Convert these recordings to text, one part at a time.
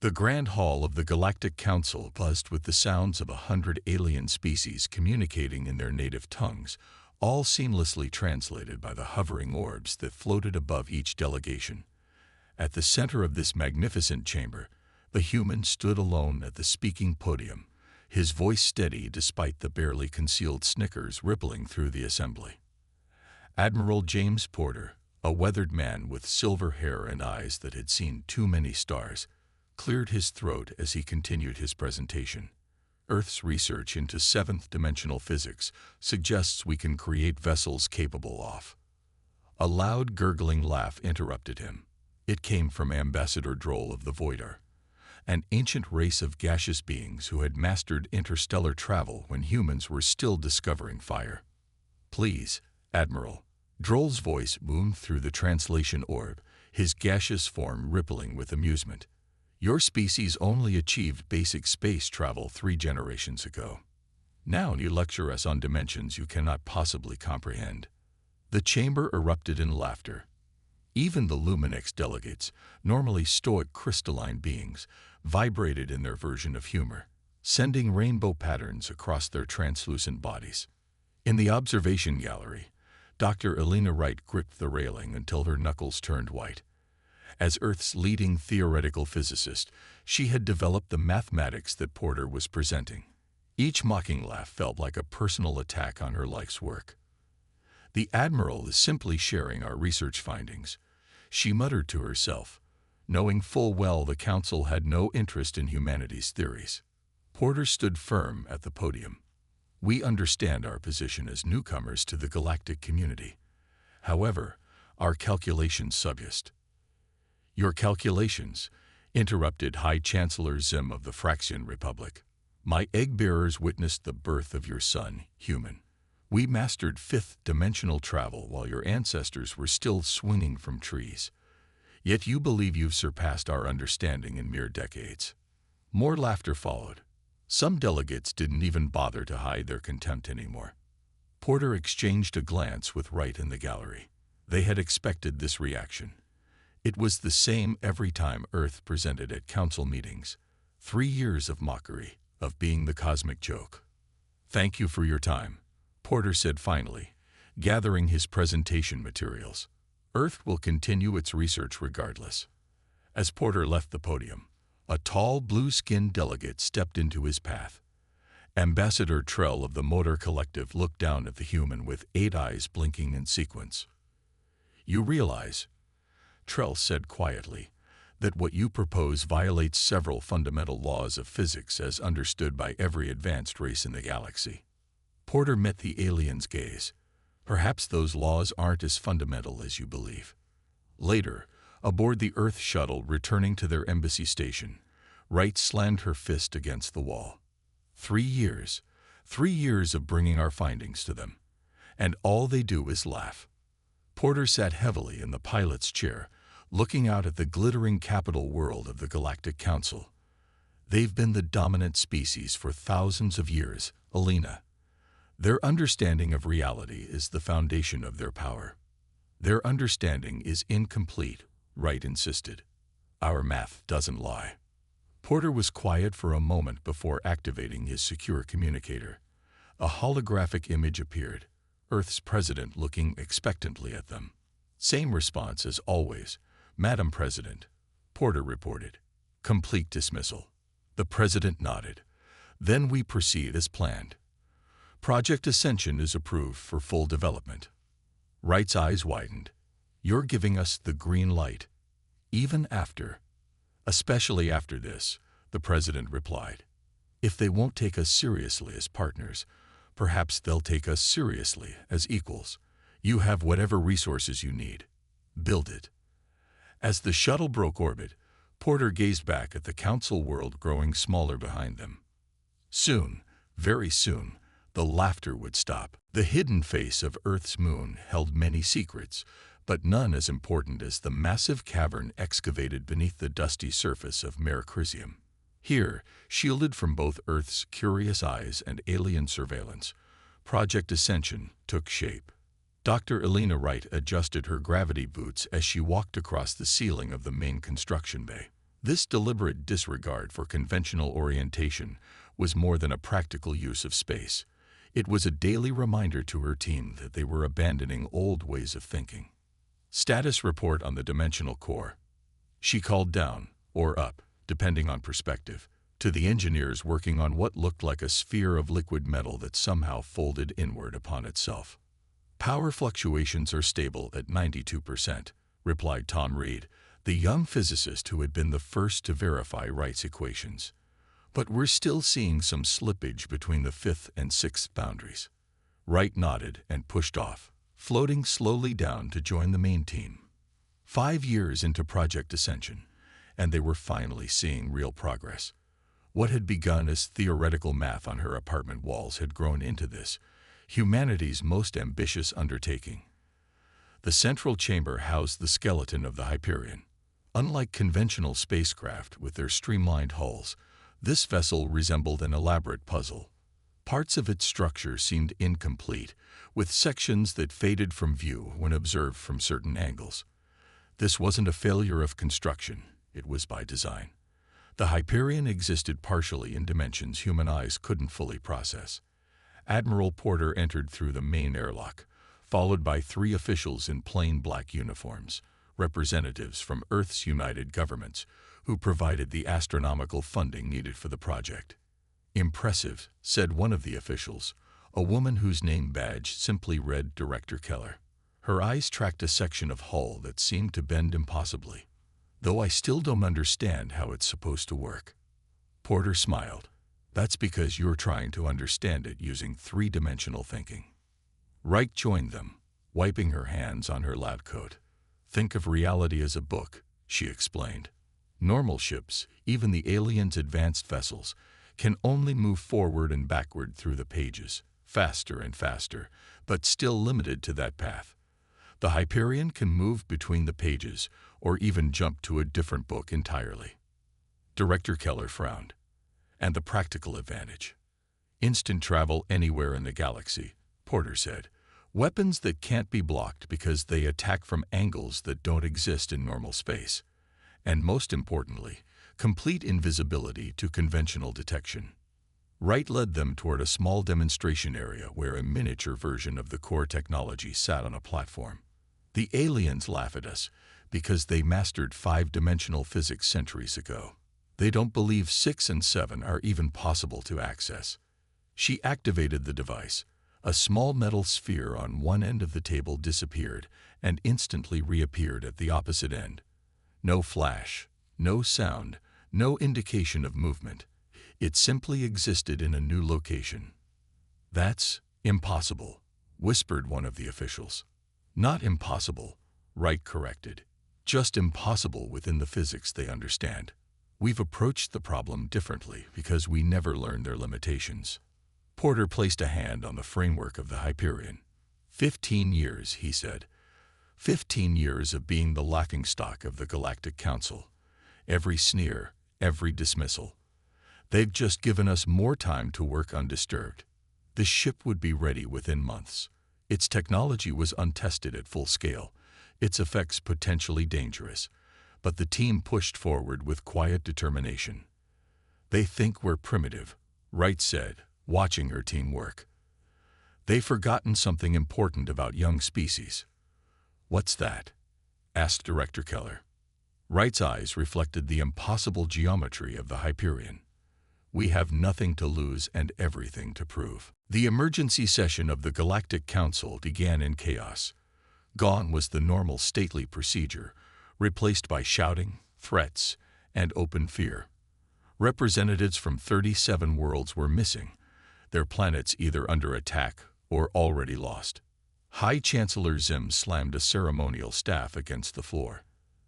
The Grand Hall of the Galactic Council buzzed with the sounds of 100 alien species communicating in their native tongues, all seamlessly translated by the hovering orbs that floated above each delegation. At the center of this magnificent chamber, the human stood alone at the speaking podium, his voice steady despite the barely concealed snickers rippling through the assembly. Admiral James Porter, a weathered man with silver hair and eyes that had seen too many stars, cleared his throat as he continued his presentation. Earth's research into seventh-dimensional physics suggests we can create vessels capable of. A loud, gurgling laugh interrupted him. It came from Ambassador Droll of the Voidar, an ancient race of gaseous beings who had mastered interstellar travel when humans were still discovering fire. "Please, Admiral." Droll's voice boomed through the translation orb, his gaseous form rippling with amusement. "Your species only achieved basic space travel 3 generations ago. Now you lecture us on dimensions you cannot possibly comprehend." The chamber erupted in laughter. Even the Luminex delegates, normally stoic crystalline beings, vibrated in their version of humor, sending rainbow patterns across their translucent bodies. In the observation gallery, Dr. Elena Wright gripped the railing until her knuckles turned white. As Earth's leading theoretical physicist, she had developed the mathematics that Porter was presenting. Each mocking laugh felt like a personal attack on her life's work. "The Admiral is simply sharing our research findings," she muttered to herself, knowing full well the Council had no interest in humanity's theories. Porter stood firm at the podium. "We understand our position as newcomers to the galactic community. However, our calculations suggest—" "Your calculations," interrupted High Chancellor Zim of the Fraxian Republic. "My egg-bearers witnessed the birth of your son, human. We mastered fifth-dimensional travel while your ancestors were still swinging from trees. Yet you believe you've surpassed our understanding in mere decades." More laughter followed. Some delegates didn't even bother to hide their contempt anymore. Porter exchanged a glance with Wright in the gallery. They had expected this reaction. It was the same every time Earth presented at council meetings. 3 years of mockery, of being the cosmic joke. "Thank you for your time," Porter said finally, gathering his presentation materials. "Earth will continue its research regardless." As Porter left the podium, a tall, blue-skinned delegate stepped into his path. Ambassador Trell of the Motor Collective looked down at the human with 8 eyes blinking in sequence. "You realize," Trell said quietly, "that what you propose violates several fundamental laws of physics as understood by every advanced race in the galaxy." Porter met the alien's gaze. "Perhaps those laws aren't as fundamental as you believe." Later, aboard the Earth shuttle returning to their embassy station, Wright slammed her fist against the wall. 3 years. 3 years of bringing our findings to them. And all they do is laugh. Porter sat heavily in the pilot's chair, looking out at the glittering capital world of the Galactic Council. "They've been the dominant species for thousands of years, Elena. Their understanding of reality is the foundation of their power." "Their understanding is incomplete," Wright insisted. "Our math doesn't lie." Porter was quiet for a moment before activating his secure communicator. A holographic image appeared, Earth's president looking expectantly at them. "Same response as always, Madam President," Porter reported. "Complete dismissal." The president nodded. "Then we proceed as planned. Project Ascension is approved for full development." Wright's eyes widened. "You're giving us the green light, even after—" "Especially after this," the president replied. "If they won't take us seriously as partners, perhaps they'll take us seriously as equals. You have whatever resources you need. Build it." As the shuttle broke orbit, Porter gazed back at the council world growing smaller behind them. Soon, very soon, the laughter would stop. The hidden face of Earth's moon held many secrets, but none as important as the massive cavern excavated beneath the dusty surface of Mare Crisium. Here, shielded from both Earth's curious eyes and alien surveillance, Project Ascension took shape. Dr. Elena Wright adjusted her gravity boots as she walked across the ceiling of the main construction bay. This deliberate disregard for conventional orientation was more than a practical use of space. It was a daily reminder to her team that they were abandoning old ways of thinking. Status report on the dimensional core. She called down, or up, depending on perspective, to the engineers working on what looked like a sphere of liquid metal that somehow folded inward upon itself. Power fluctuations are stable at 92%, replied Tom Reed, the young physicist who had been the first to verify Wright's equations. But we're still seeing some slippage between the fifth and sixth boundaries. Wright nodded and pushed off, floating slowly down to join the main team. 5 years into Project Ascension, and they were finally seeing real progress. What had begun as theoretical math on her apartment walls had grown into this, humanity's most ambitious undertaking. The central chamber housed the skeleton of the Hyperion. Unlike conventional spacecraft with their streamlined hulls, this vessel resembled an elaborate puzzle. Parts of its structure seemed incomplete, with sections that faded from view when observed from certain angles. This wasn't a failure of construction, it was by design. The Hyperion existed partially in dimensions human eyes couldn't fully process. Admiral Porter entered through the main airlock, followed by 3 officials in plain black uniforms, representatives from Earth's united governments, who provided the astronomical funding needed for the project. Impressive, said one of the officials, a woman whose name badge simply read Director Keller. Her eyes tracked a section of hull that seemed to bend impossibly. Though I still don't understand how it's supposed to work. Porter smiled. That's because you're trying to understand it using 3-dimensional thinking. Wright joined them, wiping her hands on her lab coat. Think of reality as a book, she explained. Normal ships, even the aliens' advanced vessels, can only move forward and backward through the pages, faster and faster, but still limited to that path. The Hyperion can move between the pages, or even jump to a different book entirely. Director Keller frowned. And the practical advantage. Instant travel anywhere in the galaxy, Porter said. Weapons that can't be blocked because they attack from angles that don't exist in normal space. And most importantly, complete invisibility to conventional detection. Wright led them toward a small demonstration area where a miniature version of the core technology sat on a platform. The aliens laugh at us because they mastered 5-dimensional physics centuries ago. They don't believe 6 and 7 are even possible to access. She activated the device. A small metal sphere on one end of the table disappeared and instantly reappeared at the opposite end. No flash, no sound, no indication of movement. It simply existed in a new location. That's impossible, whispered one of the officials. Not impossible, Wright corrected. Just impossible within the physics they understand. We've approached the problem differently because we never learned their limitations. Porter placed a hand on the framework of the Hyperion. 15 years, he said. 15 years of being the laughingstock of the Galactic Council. Every sneer, every dismissal. They've just given us more time to work undisturbed. The ship would be ready within months. Its technology was untested at full scale, its effects potentially dangerous, but the team pushed forward with quiet determination. They think we're primitive, Wright said, watching her team work. They've forgotten something important about young species. What's that? Asked Director Keller. Wright's eyes reflected the impossible geometry of the Hyperion. We have nothing to lose and everything to prove. The emergency session of the Galactic Council began in chaos. Gone was the normal stately procedure, replaced by shouting, threats, and open fear. Representatives from 37 worlds were missing, their planets either under attack or already lost. High Chancellor Zim slammed a ceremonial staff against the floor.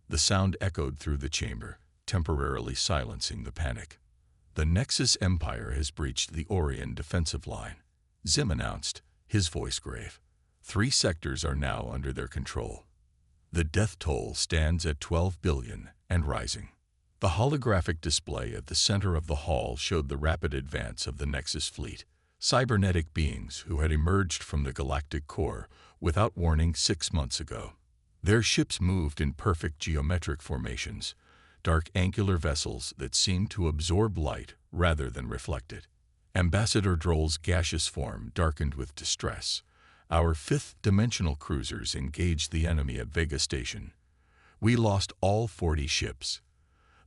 The sound echoed through the chamber, temporarily silencing the panic. The Nexus Empire has breached the Orion defensive line, Zim announced, his voice grave. 3 sectors are now under their control. The death toll stands at 12 billion and rising. The holographic display at the center of the hall showed the rapid advance of the Nexus fleet, cybernetic beings who had emerged from the galactic core without warning 6 months ago. Their ships moved in perfect geometric formations, dark angular vessels that seemed to absorb light rather than reflect it. Ambassador Droll's gaseous form darkened with distress. Our fifth-dimensional cruisers engaged the enemy at Vega Station. We lost all 40 ships.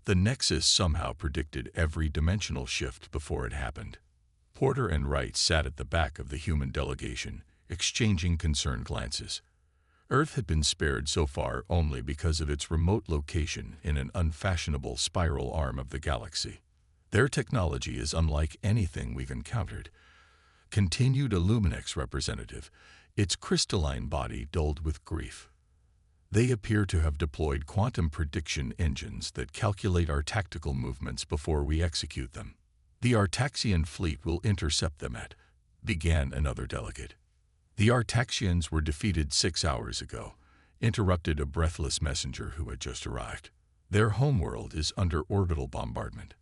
The Nexus somehow predicted every dimensional shift before it happened. Porter and Wright sat at the back of the human delegation, exchanging concerned glances. Earth had been spared so far only because of its remote location in an unfashionable spiral arm of the galaxy. Their technology is unlike anything we've encountered, continued a Luminex representative, its crystalline body dulled with grief. They appear to have deployed quantum prediction engines that calculate our tactical movements before we execute them. The Artaxian fleet will intercept them began another delegate. The Artaxians were defeated 6 hours ago, interrupted a breathless messenger who had just arrived. Their homeworld is under orbital bombardment.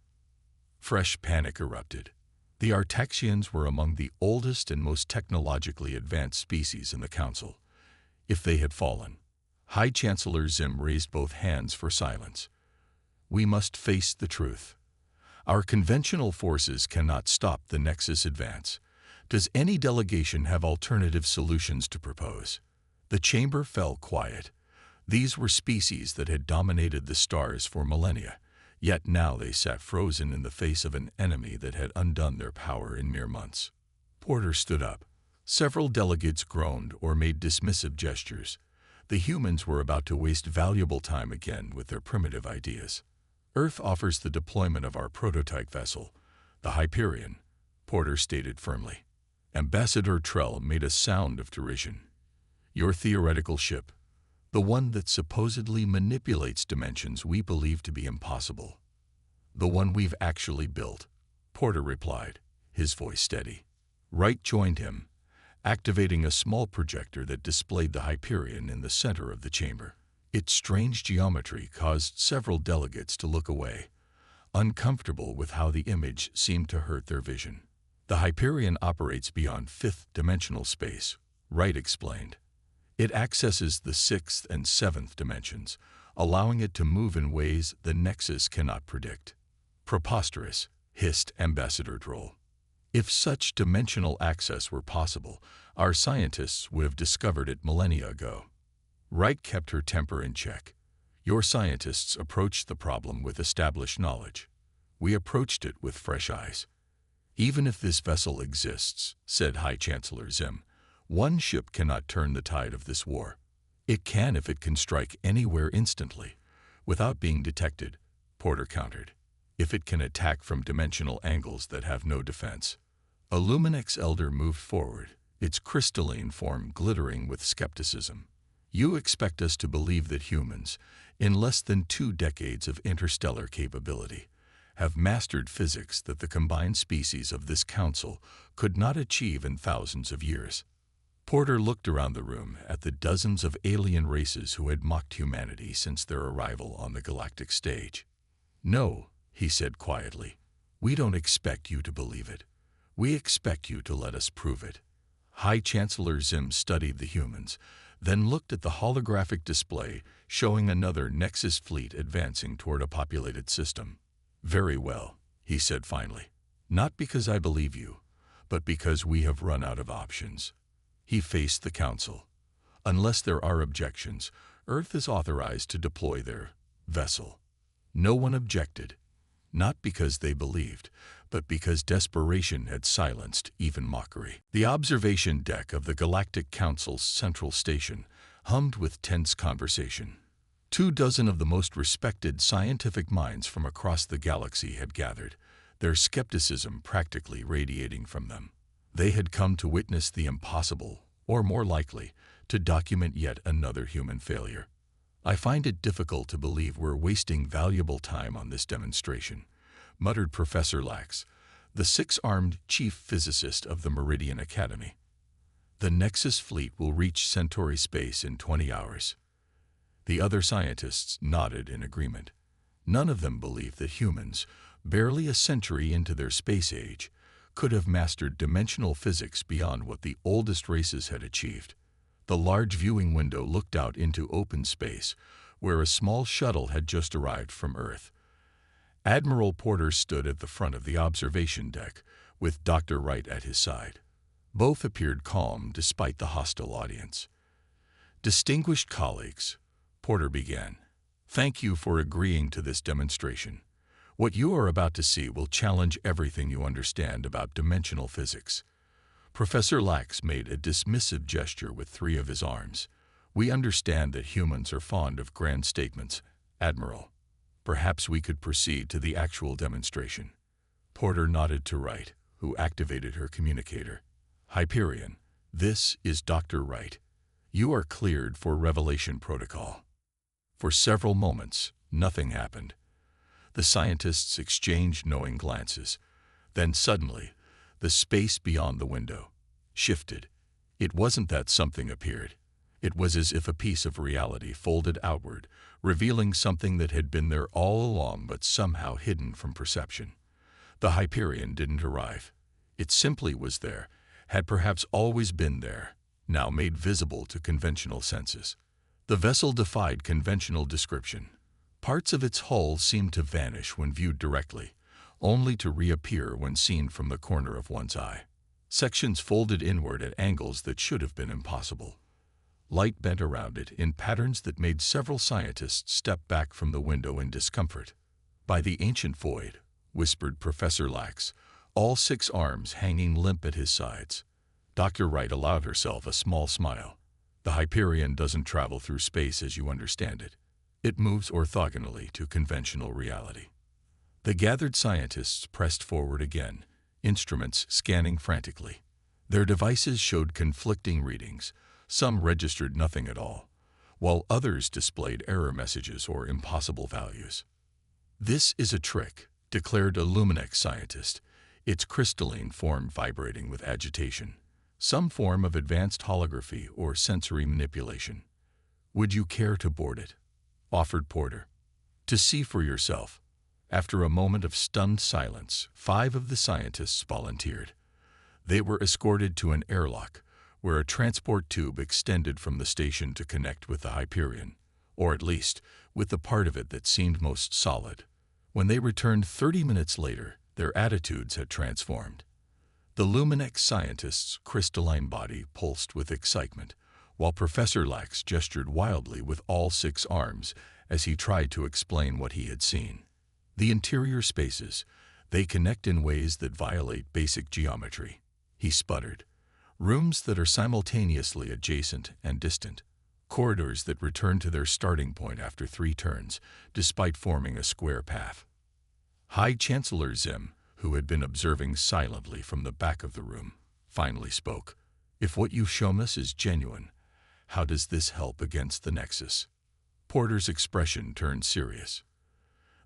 Fresh panic erupted. The Artaxians were among the oldest and most technologically advanced species in the Council. If they had fallen, High Chancellor Zim raised both hands for silence. We must face the truth. Our conventional forces cannot stop the Nexus advance. Does any delegation have alternative solutions to propose? The chamber fell quiet. These were species that had dominated the stars for millennia, yet now they sat frozen in the face of an enemy that had undone their power in mere months. Porter stood up. Several delegates groaned or made dismissive gestures. The humans were about to waste valuable time again with their primitive ideas. Earth offers the deployment of our prototype vessel, the Hyperion, Porter stated firmly. Ambassador Trell made a sound of derision. Your theoretical ship, the one that supposedly manipulates dimensions we believe to be impossible. The one we've actually built, Porter replied, his voice steady. Wright joined him, activating a small projector that displayed the Hyperion in the center of the chamber. Its strange geometry caused several delegates to look away, uncomfortable with how the image seemed to hurt their vision. The Hyperion operates beyond fifth-dimensional space, Wright explained. It accesses the sixth and seventh dimensions, allowing it to move in ways the Nexus cannot predict. Preposterous, hissed Ambassador Droll. If such dimensional access were possible, our scientists would have discovered it millennia ago. Wright kept her temper in check. Your scientists approached the problem with established knowledge. We approached it with fresh eyes. Even if this vessel exists, said High Chancellor Zim, one ship cannot turn the tide of this war. It can if it can strike anywhere instantly, without being detected, Porter countered. If it can attack from dimensional angles that have no defense. A Luminex elder moved forward, its crystalline form glittering with skepticism. You expect us to believe that humans, in less than 2 decades of interstellar capability, have mastered physics that the combined species of this council could not achieve in thousands of years. Porter looked around the room at the dozens of alien races who had mocked humanity since their arrival on the galactic stage. No, he said quietly, we don't expect you to believe it. We expect you to let us prove it. High Chancellor Zim studied the humans, then looked at the holographic display showing another Nexus fleet advancing toward a populated system. Very well, he said finally. Not because I believe you, but because we have run out of options. He faced the council. Unless there are objections, Earth is authorized to deploy their vessel. No one objected, not because they believed, but because desperation had silenced even mockery. The observation deck of the Galactic Council's central station hummed with tense conversation. 24 of the most respected scientific minds from across the galaxy had gathered, their skepticism practically radiating from them. They had come to witness the impossible, or more likely, to document yet another human failure. I find it difficult to believe we're wasting valuable time on this demonstration, muttered Professor Lax, the 6-armed chief physicist of the Meridian Academy. The Nexus fleet will reach Centauri space in 20 hours. The other scientists nodded in agreement. None of them believed that humans, barely a century into their space age, could have mastered dimensional physics beyond what the oldest races had achieved. The large viewing window looked out into open space, where a small shuttle had just arrived from Earth. Admiral Porter stood at the front of the observation deck, with Dr. Wright at his side. Both appeared calm despite the hostile audience. "Distinguished colleagues," Porter began, "thank you for agreeing to this demonstration. What you are about to see will challenge everything you understand about dimensional physics." Professor Lax made a dismissive gesture with three of his arms. "We understand that humans are fond of grand statements, Admiral. Perhaps we could proceed to the actual demonstration." Porter nodded to Wright, who activated her communicator. "Hyperion, this is Dr. Wright. You are cleared for Revelation Protocol." For several moments, nothing happened. The scientists exchanged knowing glances. Then suddenly, the space beyond the window shifted. It wasn't that something appeared. It was as if a piece of reality folded outward, revealing something that had been there all along but somehow hidden from perception. The Hyperion didn't arrive. It simply was there, had perhaps always been there, now made visible to conventional senses. The vessel defied conventional description. Parts of its hull seemed to vanish when viewed directly, only to reappear when seen from the corner of one's eye. Sections folded inward at angles that should have been impossible. Light bent around it in patterns that made several scientists step back from the window in discomfort. "By the ancient void," whispered Professor Lax, all 6 arms hanging limp at his sides. Dr. Wright allowed herself a small smile. "The Hyperion doesn't travel through space as you understand it. It moves orthogonally to conventional reality." The gathered scientists pressed forward again, instruments scanning frantically. Their devices showed conflicting readings. Some registered nothing at all, while others displayed error messages or impossible values. "This is a trick," declared a Luminex scientist, its crystalline form vibrating with agitation. "Some form of advanced holography or sensory manipulation." "Would you care to board it?" offered Porter. "To see for yourself." After a moment of stunned silence, 5 of the scientists volunteered. They were escorted to an airlock, where a transport tube extended from the station to connect with the Hyperion, or at least with the part of it that seemed most solid. When they returned 30 minutes later, their attitudes had transformed. The Luminex scientist's crystalline body pulsed with excitement, while Professor Lax gestured wildly with all 6 arms as he tried to explain what he had seen. "The interior spaces, they connect in ways that violate basic geometry," he sputtered. "Rooms that are simultaneously adjacent and distant. Corridors that return to their starting point after 3 turns, despite forming a square path." High Chancellor Zim, who had been observing silently from the back of the room, finally spoke. "If what you've shown us is genuine, how does this help against the Nexus?" Porter's expression turned serious.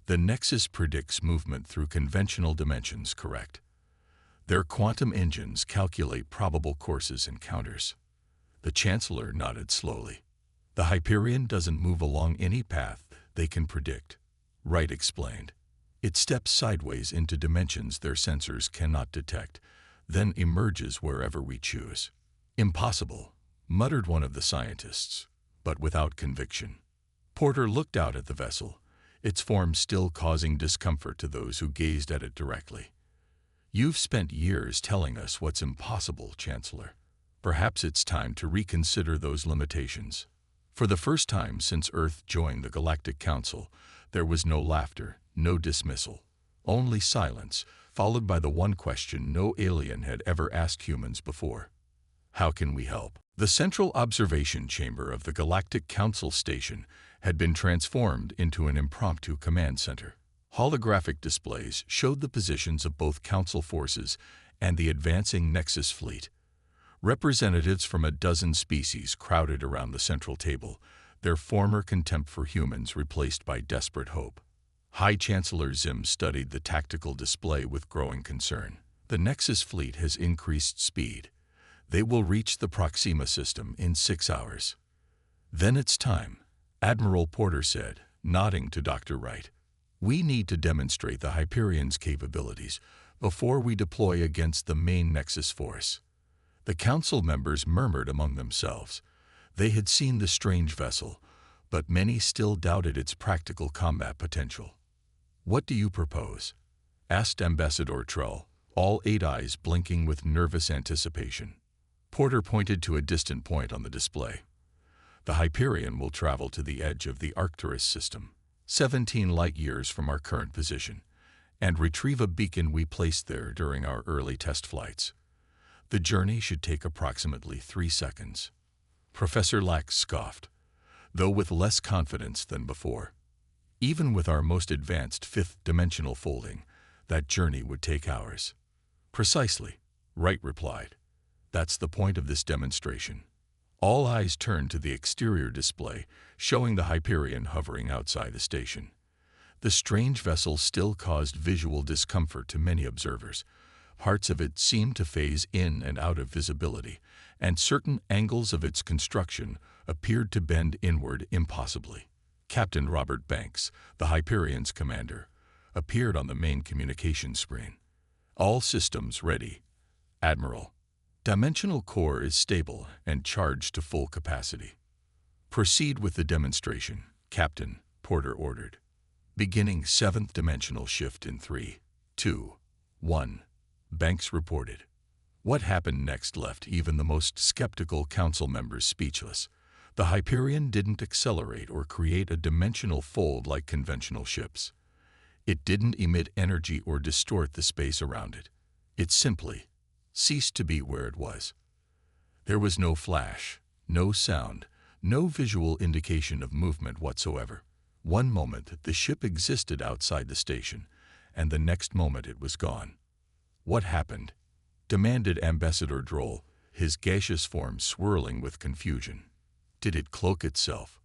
"The Nexus predicts movement through conventional dimensions, correct? Their quantum engines calculate probable courses and counters." The Chancellor nodded slowly. "The Hyperion doesn't move along any path they can predict," Wright explained. "It steps sideways into dimensions their sensors cannot detect, then emerges wherever we choose." "Impossible," muttered one of the scientists, but without conviction. Porter looked out at the vessel, its form still causing discomfort to those who gazed at it directly. "You've spent years telling us what's impossible, Chancellor. Perhaps it's time to reconsider those limitations." For the first time since Earth joined the Galactic Council, there was no laughter, no dismissal, only silence, followed by the one question no alien had ever asked humans before. "How can we help?" The central observation chamber of the Galactic Council station had been transformed into an impromptu command center. Holographic displays showed the positions of both Council forces and the advancing Nexus fleet. Representatives from a dozen species crowded around the central table, their former contempt for humans replaced by desperate hope. High Chancellor Zim studied the tactical display with growing concern. "The Nexus fleet has increased speed. They will reach the Proxima system in 6 hours." "Then it's time," Admiral Porter said, nodding to Dr. Wright. "We need to demonstrate the Hyperion's capabilities before we deploy against the main Nexus force." The council members murmured among themselves. They had seen the strange vessel, but many still doubted its practical combat potential. "What do you propose?" asked Ambassador Trull, all 8 eyes blinking with nervous anticipation. Porter pointed to a distant point on the display. "The Hyperion will travel to the edge of the Arcturus system, 17 light-years from our current position, and retrieve a beacon we placed there during our early test flights. The journey should take approximately 3 seconds." Professor Lax scoffed, though with less confidence than before. "Even with our most advanced fifth-dimensional folding, that journey would take hours." "Precisely," Wright replied. "That's the point of this demonstration." All eyes turned to the exterior display, showing the Hyperion hovering outside the station. The strange vessel still caused visual discomfort to many observers. Parts of it seemed to phase in and out of visibility, and certain angles of its construction appeared to bend inward impossibly. Captain Robert Banks, the Hyperion's commander, appeared on the main communication screen. "All systems ready, Admiral. Dimensional core is stable and charged to full capacity." "Proceed with the demonstration, Captain," Porter ordered. "Beginning 7th dimensional shift in 3, 2, 1, Banks reported. What happened next left even the most skeptical council members speechless. The Hyperion didn't accelerate or create a dimensional fold like conventional ships. It didn't emit energy or distort the space around it. It simply ceased to be where it was. There was no flash, no sound, no visual indication of movement whatsoever. One moment the ship existed outside the station, and the next moment it was gone." "What happened?" demanded Ambassador Droll, his gaseous form swirling with confusion. "Did it cloak itself?"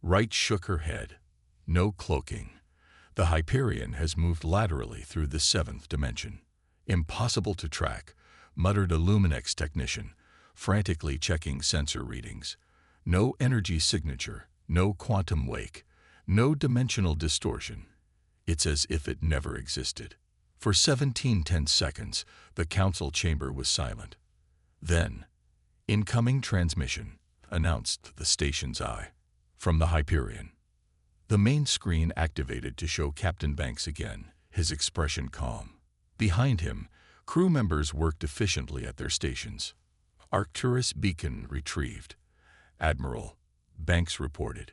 Wright shook her head. "No cloaking. The Hyperion has moved laterally through the 7th dimension. Impossible to track," muttered a Luminex technician, frantically checking sensor readings. "No energy signature, no quantum wake, no dimensional distortion. It's as if it never existed." For 17 tense seconds, the council chamber was silent. Then, "Incoming transmission," announced the station's eye. "From the Hyperion." The main screen activated to show Captain Banks again, his expression calm. Behind him, crew members worked efficiently at their stations. "Arcturus beacon retrieved, Admiral," Banks reported.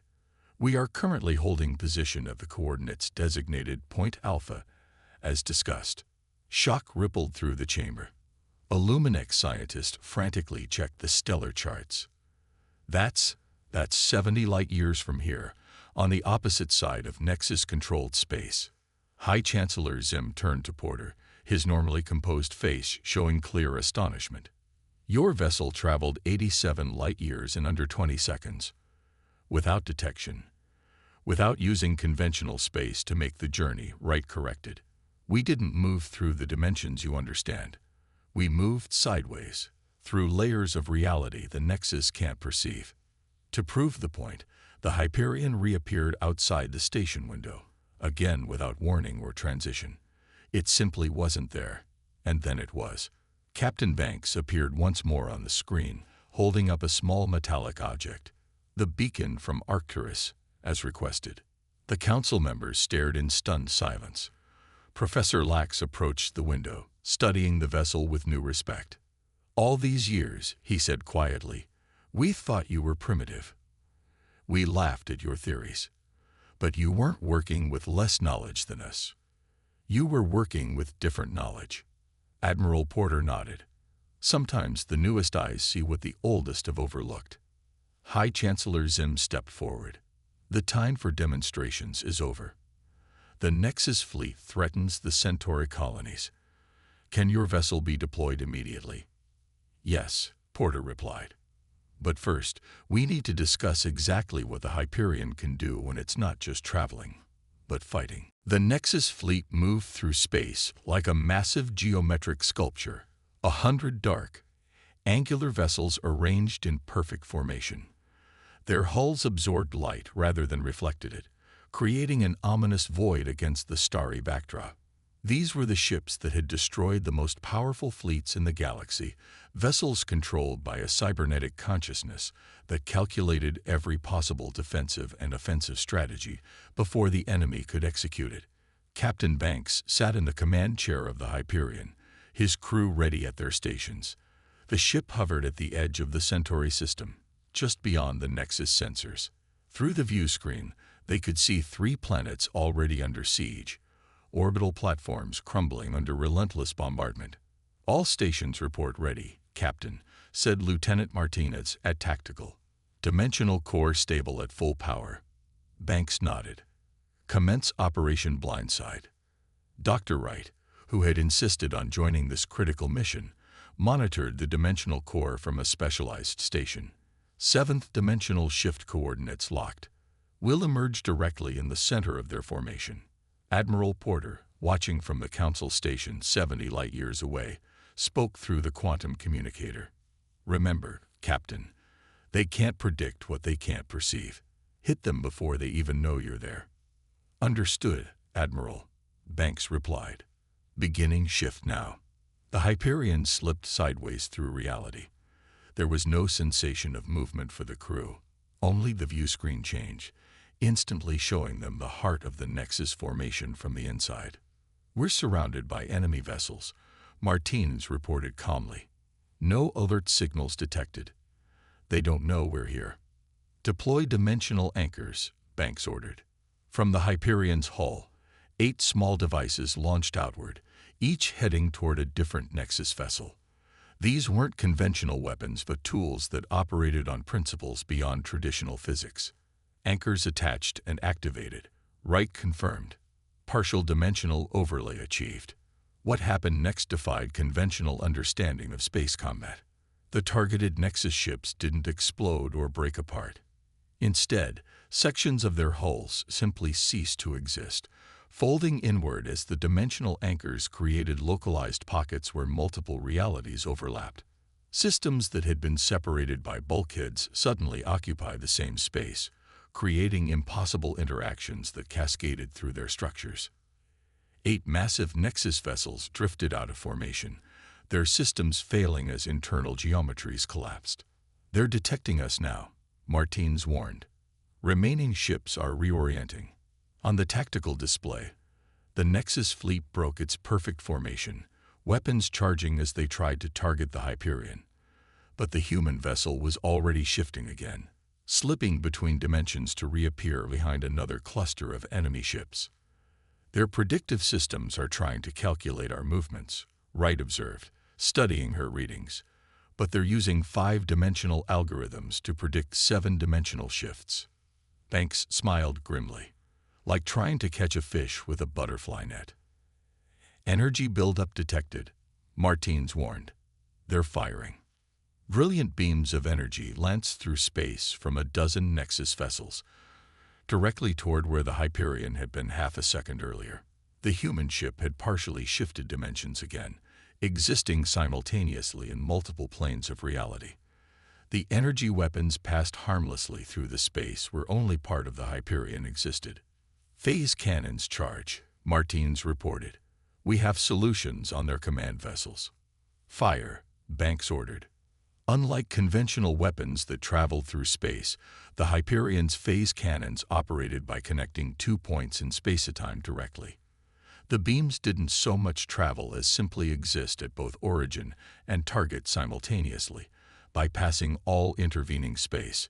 "We are currently holding position at the coordinates designated Point Alpha, as discussed." Shock rippled through the chamber. A Luminex scientist frantically checked the stellar charts. That's 70 light-years from here, on the opposite side of Nexus-controlled space." High Chancellor Zim turned to Porter, his normally composed face showing clear astonishment. "Your vessel traveled 87 light-years in under 20 seconds. Without detection. Without using conventional space to make the journey," Wright corrected. "We didn't move through the dimensions, you understand. We moved sideways, through layers of reality the Nexus can't perceive." To prove the point, the Hyperion reappeared outside the station window, again without warning or transition. It simply wasn't there, and then it was. Captain Banks appeared once more on the screen, holding up a small metallic object. "The beacon from Arcturus, as requested." The council members stared in stunned silence. Professor Lax approached the window, studying the vessel with new respect. "All these years," he said quietly, "we thought you were primitive. We laughed at your theories. But you weren't working with less knowledge than us. You were working with different knowledge." Admiral Porter nodded. "Sometimes the newest eyes see what the oldest have overlooked." High Chancellor Zim stepped forward. "The time for demonstrations is over. The Nexus fleet threatens the Centauri colonies. Can your vessel be deployed immediately?" "Yes," Porter replied. "But first, we need to discuss exactly what the Hyperion can do when it's not just traveling, but fighting." The Nexus fleet moved through space like a massive geometric sculpture, 100 dark, angular vessels arranged in perfect formation. Their hulls absorbed light rather than reflected it, creating an ominous void against the starry backdrop. These were the ships that had destroyed the most powerful fleets in the galaxy, vessels controlled by a cybernetic consciousness that calculated every possible defensive and offensive strategy before the enemy could execute it. Captain Banks sat in the command chair of the Hyperion, his crew ready at their stations. The ship hovered at the edge of the Centauri system, just beyond the Nexus sensors. Through the view screen, they could see 3 planets already under siege, orbital platforms crumbling under relentless bombardment. "All stations report ready, Captain," said Lieutenant Martinez at Tactical. "Dimensional core stable at full power." Banks nodded. "Commence Operation Blindside." Dr. Wright, who had insisted on joining this critical mission, monitored the dimensional core from a specialized station. 7th dimensional shift coordinates locked. "We'll emerge directly in the center of their formation." Admiral Porter, watching from the Council station 70 light-years away, spoke through the quantum communicator. "Remember, Captain, they can't predict what they can't perceive. Hit them before they even know you're there." "Understood, Admiral," Banks replied. "Beginning shift now." The Hyperion slipped sideways through reality. There was no sensation of movement for the crew, only the view screen change, instantly showing them the heart of the Nexus formation from the inside. "We're surrounded by enemy vessels," Martinez reported calmly. "No alert signals detected. They don't know we're here." "Deploy dimensional anchors," Banks ordered. From the Hyperion's hull, 8 small devices launched outward, each heading toward a different Nexus vessel. These weren't conventional weapons, but tools that operated on principles beyond traditional physics. Anchors attached and activated. Wright confirmed. Partial dimensional overlay achieved. What happened next defied conventional understanding of space combat. The targeted Nexus ships didn't explode or break apart. Instead, sections of their hulls simply ceased to exist, folding inward as the dimensional anchors created localized pockets where multiple realities overlapped. Systems that had been separated by bulkheads suddenly occupy the same space, creating impossible interactions that cascaded through their structures. 8 massive Nexus vessels drifted out of formation, their systems failing as internal geometries collapsed. "They're detecting us now," Martinez warned. "Remaining ships are reorienting." On the tactical display, the Nexus fleet broke its perfect formation, weapons charging as they tried to target the Hyperion. But the human vessel was already shifting again, slipping between dimensions to reappear behind another cluster of enemy ships. "Their predictive systems are trying to calculate our movements," Wright observed, studying her readings. "But they're using 5-dimensional algorithms to predict 7-dimensional shifts." Banks smiled grimly, like trying to catch a fish with a butterfly net. "Energy buildup detected," Martinez warned. "They're firing." Brilliant beams of energy lanced through space from a dozen Nexus vessels, directly toward where the Hyperion had been half a second earlier. The human ship had partially shifted dimensions again, existing simultaneously in multiple planes of reality. The energy weapons passed harmlessly through the space where only part of the Hyperion existed. "Phase cannons charge," Martinez reported. "We have solutions on their command vessels." "Fire," Banks ordered. Unlike conventional weapons that traveled through space, the Hyperion's phase cannons operated by connecting 2 points in space-time directly. The beams didn't so much travel as simply exist at both origin and target simultaneously, bypassing all intervening space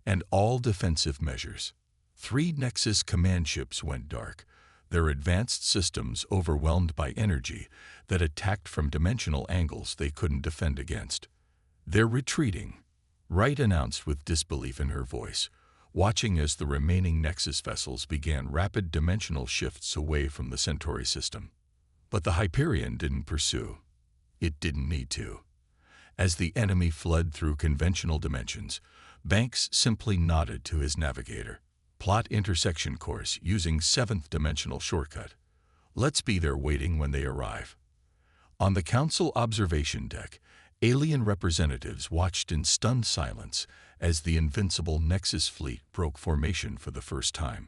and all defensive measures. 3 Nexus command ships went dark, their advanced systems overwhelmed by energy that attacked from dimensional angles they couldn't defend against. "They're retreating," Wright announced with disbelief in her voice, watching as the remaining Nexus vessels began rapid dimensional shifts away from the Centauri system. But the Hyperion didn't pursue. It didn't need to. As the enemy fled through conventional dimensions, Banks simply nodded to his navigator. "Plot intersection course using 7th dimensional shortcut. Let's be there waiting when they arrive." On the Council observation deck, alien representatives watched in stunned silence as the invincible Nexus fleet broke formation for the first time.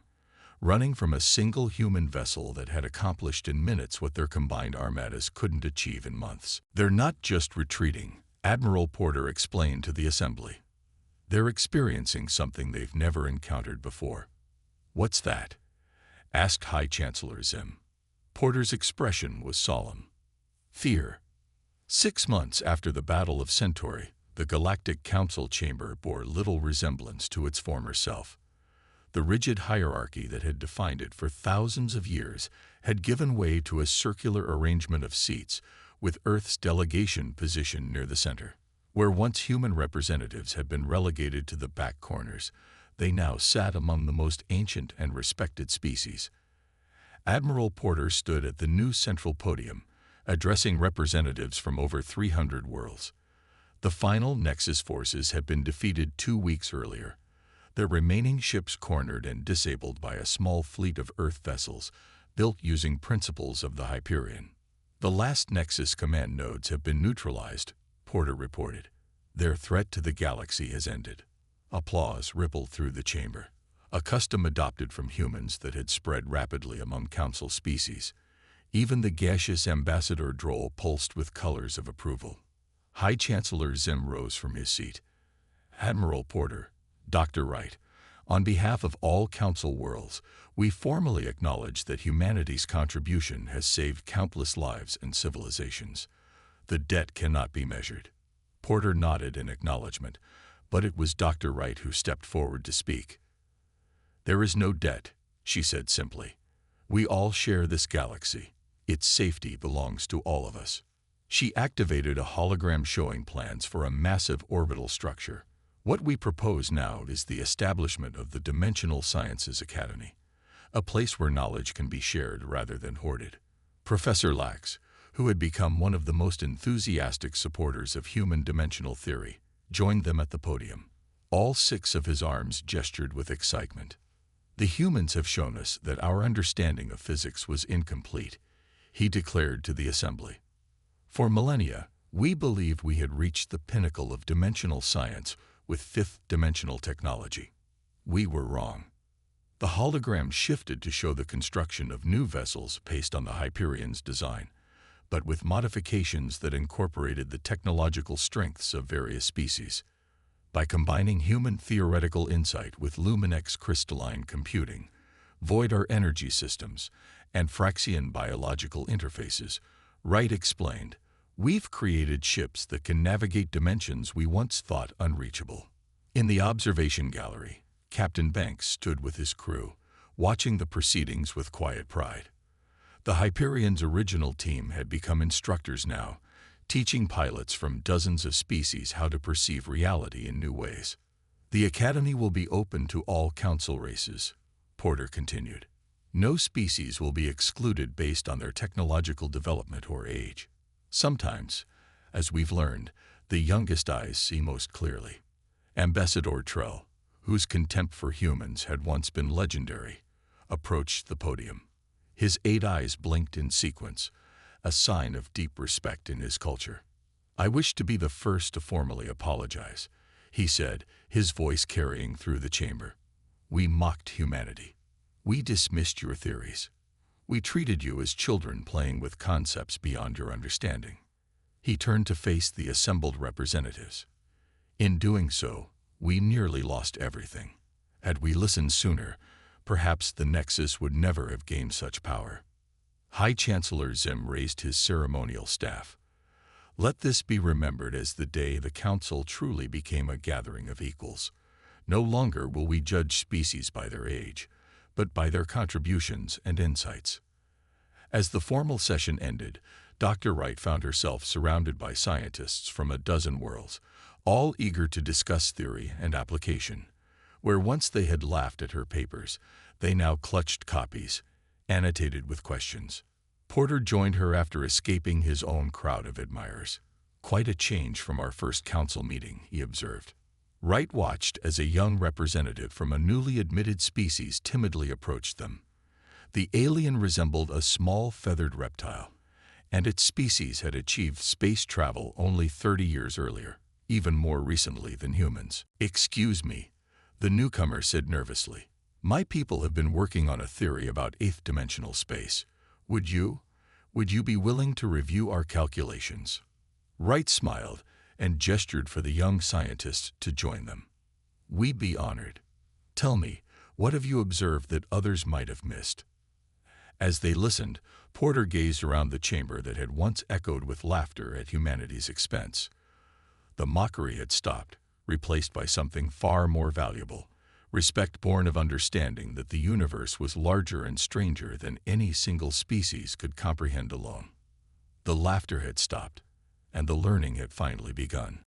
running from a single human vessel that had accomplished in minutes what their combined armadas couldn't achieve in months. They're not just retreating, Admiral Porter explained to the assembly. They're experiencing something they've never encountered before. What's that? Asked High Chancellor Zim. Porter's expression was solemn. Fear. 6 months after the Battle of Centauri, the Galactic Council chamber bore little resemblance to its former self. The rigid hierarchy that had defined it for thousands of years had given way to a circular arrangement of seats, with Earth's delegation positioned near the center. Where once human representatives had been relegated to the back corners, they now sat among the most ancient and respected species. Admiral Porter stood at the new central podium, addressing representatives from over 300 worlds. The final Nexus forces had been defeated 2 weeks earlier, their remaining ships cornered and disabled by a small fleet of Earth vessels built using principles of the Hyperion. The last Nexus command nodes have been neutralized, Porter reported. Their threat to the galaxy has ended. Applause rippled through the chamber, a custom adopted from humans that had spread rapidly among Council species. Even the gaseous Ambassador Droll pulsed with colors of approval. High Chancellor Zim rose from his seat. Admiral Porter, Dr. Wright, on behalf of all Council worlds, we formally acknowledge that humanity's contribution has saved countless lives and civilizations. The debt cannot be measured. Porter nodded in acknowledgement, but it was Dr. Wright who stepped forward to speak. There is no debt, she said simply. We all share this galaxy. Its safety belongs to all of us. She activated a hologram showing plans for a massive orbital structure. What we propose now is the establishment of the Dimensional Sciences Academy, a place where knowledge can be shared rather than hoarded. Professor Lax, who had become one of the most enthusiastic supporters of human dimensional theory, joined them at the podium. All 6 of his arms gestured with excitement. The humans have shown us that our understanding of physics was incomplete, he declared to the assembly. For millennia, we believed we had reached the pinnacle of dimensional science with 5th-dimensional technology. We were wrong. The hologram shifted to show the construction of new vessels based on the Hyperion's design, but with modifications that incorporated the technological strengths of various species. By combining human theoretical insight with Luminex crystalline computing, Voidar energy systems, and Fraxian biological interfaces, Wright explained, we've created ships that can navigate dimensions we once thought unreachable. In the observation gallery, Captain Banks stood with his crew, watching the proceedings with quiet pride. The Hyperion's original team had become instructors now, teaching pilots from dozens of species how to perceive reality in new ways. The Academy will be open to all Council races, Porter continued. No species will be excluded based on their technological development or age. Sometimes, as we've learned, the youngest eyes see most clearly. Ambassador Trell, whose contempt for humans had once been legendary, approached the podium. His 8 eyes blinked in sequence, a sign of deep respect in his culture. I wish to be the first to formally apologize, he said, his voice carrying through the chamber. We mocked humanity. We dismissed your theories. We treated you as children playing with concepts beyond your understanding. He turned to face the assembled representatives. In doing so, we nearly lost everything. Had we listened sooner, perhaps the Nexus would never have gained such power. High Chancellor Zim raised his ceremonial staff. Let this be remembered as the day the Council truly became a gathering of equals. No longer will we judge species by their age, but by their contributions and insights. As the formal session ended, Dr. Wright found herself surrounded by scientists from a dozen worlds, all eager to discuss theory and application. Where once they had laughed at her papers, they now clutched copies, annotated with questions. Porter joined her after escaping his own crowd of admirers. Quite a change from our first council meeting, he observed. Wright watched as a young representative from a newly admitted species timidly approached them. The alien resembled a small feathered reptile, and its species had achieved space travel only 30 years earlier, even more recently than humans. Excuse me, the newcomer said nervously. My people have been working on a theory about eighth-dimensional space. Would you? Would you be willing to review our calculations?" Wright smiled and gestured for the young scientist to join them. "We'd be honored. Tell me, what have you observed that others might have missed?" As they listened, Porter gazed around the chamber that had once echoed with laughter at humanity's expense. The mockery had stopped, replaced by something far more valuable, respect born of understanding that the universe was larger and stranger than any single species could comprehend alone. The laughter had stopped, and the learning had finally begun.